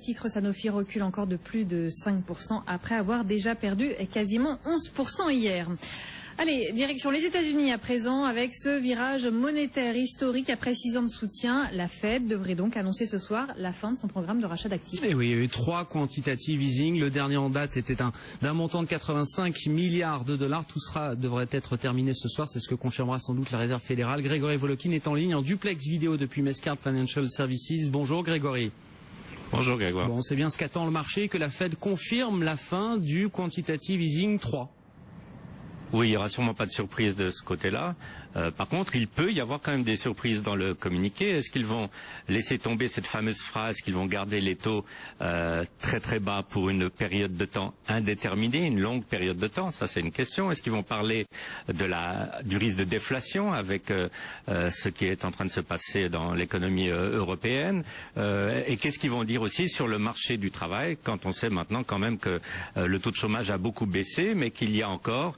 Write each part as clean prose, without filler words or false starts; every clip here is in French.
titre Sanofi recule encore de plus de 5% après avoir déjà perdu quasiment 11% hier. Allez, direction les États-Unis à présent avec ce virage monétaire historique après 6 ans de soutien. La Fed devrait donc annoncer ce soir la fin de son programme de rachat d'actifs. Et oui, il y a eu 3 quantitative easing. Le dernier en date était d'un montant de 85 milliards de dollars. Tout devrait être terminé ce soir. C'est ce que confirmera sans doute la Réserve fédérale. Grégory Volokin est en ligne en duplex vidéo depuis Mescard Financial Services. Bonjour Grégory. Bonjour Grégoire. Bon, c'est bien ce qu'attend le marché, que la Fed confirme la fin du quantitative easing 3. Oui, il n'y aura sûrement pas de surprise de ce côté-là. Par contre, il peut y avoir quand même des surprises dans le communiqué. Est-ce qu'ils vont laisser tomber cette fameuse phrase qu'ils vont garder les taux très très bas pour une période de temps indéterminée, une longue période de temps? Ça, c'est une question. Est-ce qu'ils vont parler du risque de déflation avec ce qui est en train de se passer dans l'économie européenne? Et qu'est-ce qu'ils vont dire aussi sur le marché du travail, quand on sait maintenant quand même que le taux de chômage a beaucoup baissé, mais qu'il y a encore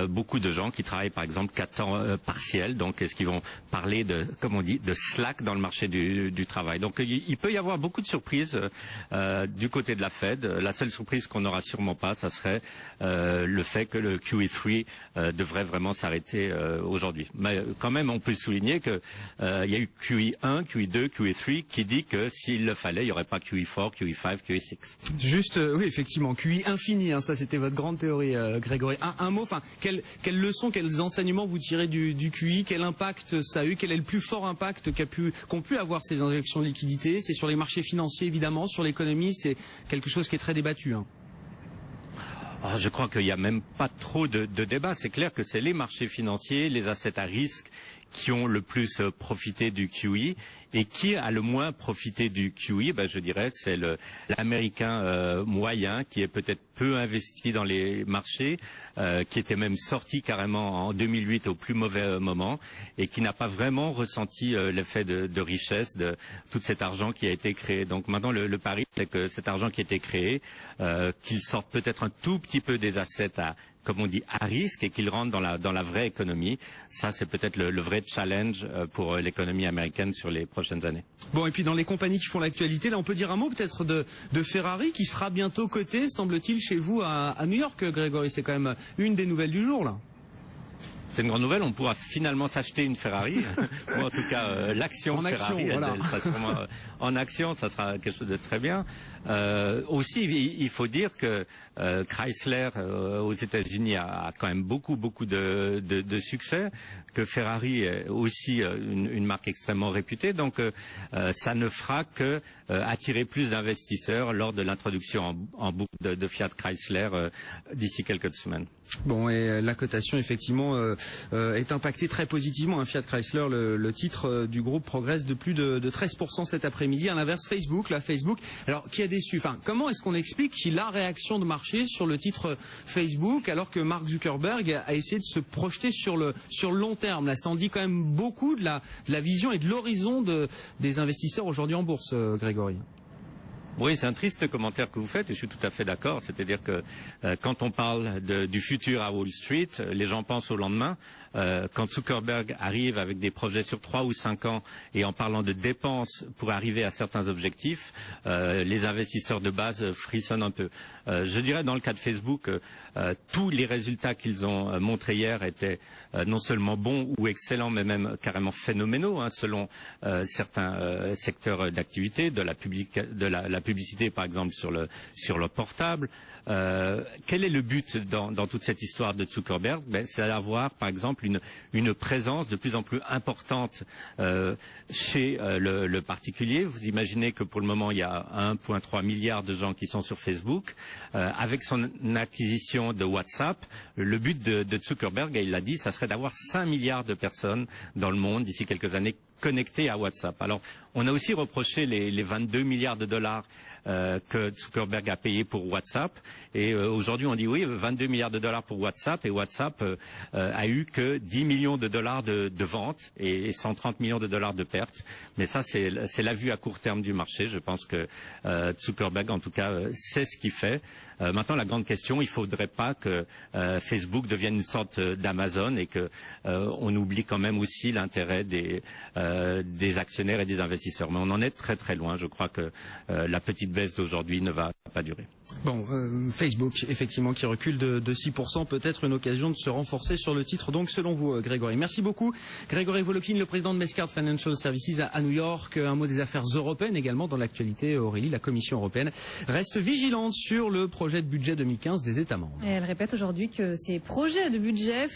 beaucoup de gens qui travaillent par exemple 4 temps partiel. Donc est-ce qu'ils vont parler de, comme on dit, de slack dans le marché du travail? Donc il peut y avoir beaucoup de surprises du côté de la Fed. La seule surprise qu'on n'aura sûrement pas, ça serait le fait que le QE3 devrait vraiment s'arrêter aujourd'hui. Mais quand même, on peut souligner que il y a eu QE1, QE2, QE3 qui dit que s'il le fallait, il n'y aurait pas QE4, QE5, QE6. Juste, oui, effectivement, QE infini, hein, ça c'était votre grande théorie, Grégory. Un mot, enfin, quelles leçons, quels enseignements vous tirez du QE? Quel impact ça a eu? Quel est le plus fort impact qu'ont pu avoir ces injections de liquidités? C'est sur les marchés financiers, évidemment, sur l'économie, c'est quelque chose qui est très débattu. Hein. Je crois qu'il n'y a même pas trop de débat. C'est clair que c'est les marchés financiers, les assets à risque qui ont le plus profité du QE. Et qui a le moins profité du QE? Je dirais c'est l'américain moyen qui est peut-être peu investi dans les marchés, qui était même sorti carrément en 2008 au plus mauvais moment et qui n'a pas vraiment ressenti l'effet de richesse de tout cet argent qui a été créé. Donc maintenant le pari c'est que cet argent qui a été créé, qu'il sorte peut-être un tout petit peu des assets comme on dit, à risque et qu'il rentre dans la vraie économie. Ça, c'est peut-être le vrai challenge pour l'économie américaine sur les prochaines années. Bon, et puis dans les compagnies qui font l'actualité, là, on peut dire un mot peut-être de Ferrari qui sera bientôt coté, semble-t-il, chez vous à New York, Grégory. C'est quand même une des nouvelles du jour, là. C'est une grande nouvelle, on pourra finalement s'acheter une Ferrari, ou en tout cas l'action Ferrari, voilà. elle sera sûrement en action, ça sera quelque chose de très bien. Aussi, il faut dire que Chrysler aux États-Unis a quand même beaucoup de succès, que Ferrari est aussi une marque extrêmement réputée, donc ça ne fera que attirer plus d'investisseurs lors de l'introduction en bourse de Fiat Chrysler d'ici quelques semaines. Bon, et la cotation effectivement est impactée très positivement. Fiat Chrysler, le titre du groupe progresse de plus de 13% cet après-midi. À l'inverse, Facebook, alors qui a déçu. Enfin, comment est-ce qu'on explique la réaction de marché sur le titre Facebook alors que Mark Zuckerberg a essayé de se projeter sur le long terme? Là, ça en dit quand même beaucoup de la vision et de l'horizon des investisseurs aujourd'hui en bourse, Grégory. Oui, c'est un triste commentaire que vous faites et je suis tout à fait d'accord. C'est-à-dire que quand on parle du futur à Wall Street, les gens pensent au lendemain. Quand Zuckerberg arrive avec des projets sur 3 ou 5 ans et en parlant de dépenses pour arriver à certains objectifs, les investisseurs de base frissonnent un peu. Je dirais dans le cas de Facebook, tous les résultats qu'ils ont montrés hier étaient non seulement bons ou excellents, mais même carrément phénoménaux, selon certains secteurs d'activité, de la publicité par exemple sur le portable. Quel est le but dans toute cette histoire de Zuckerberg? C'est d'avoir par exemple une présence de plus en plus importante chez le particulier. Vous imaginez que pour le moment il y a 1,3 milliard de gens qui sont sur Facebook. Avec son acquisition de WhatsApp, le but de Zuckerberg, et il l'a dit, ça serait d'avoir 5 milliards de personnes dans le monde d'ici quelques années connectées à WhatsApp. Alors, on a aussi reproché les 22 milliards de dollars que Zuckerberg a payé pour WhatsApp. Et aujourd'hui, on dit oui, 22 milliards de dollars pour WhatsApp. Et WhatsApp a eu que 10 millions de dollars de ventes et 130 millions de dollars de pertes. Mais ça, c'est la vue à court terme du marché. Je pense que Zuckerberg, en tout cas, sait ce qu'il fait. Maintenant, la grande question, il ne faudrait pas que Facebook devienne une sorte d'Amazon et que on oublie quand même aussi l'intérêt des des actionnaires et des investisseurs. Mais on en est très très loin. Je crois que la petite baisse d'aujourd'hui ne va pas durer. Bon, Facebook, effectivement, qui recule de 6%, peut-être une occasion de se renforcer sur le titre, donc, selon vous, Grégory. Merci beaucoup. Grégory Volokhin, le président de Mescard Financial Services à New York. Un mot des affaires européennes également dans l'actualité, Aurélie. La Commission européenne reste vigilante sur le projet de budget 2015 des États membres. Et elle répète aujourd'hui que ces projets de budget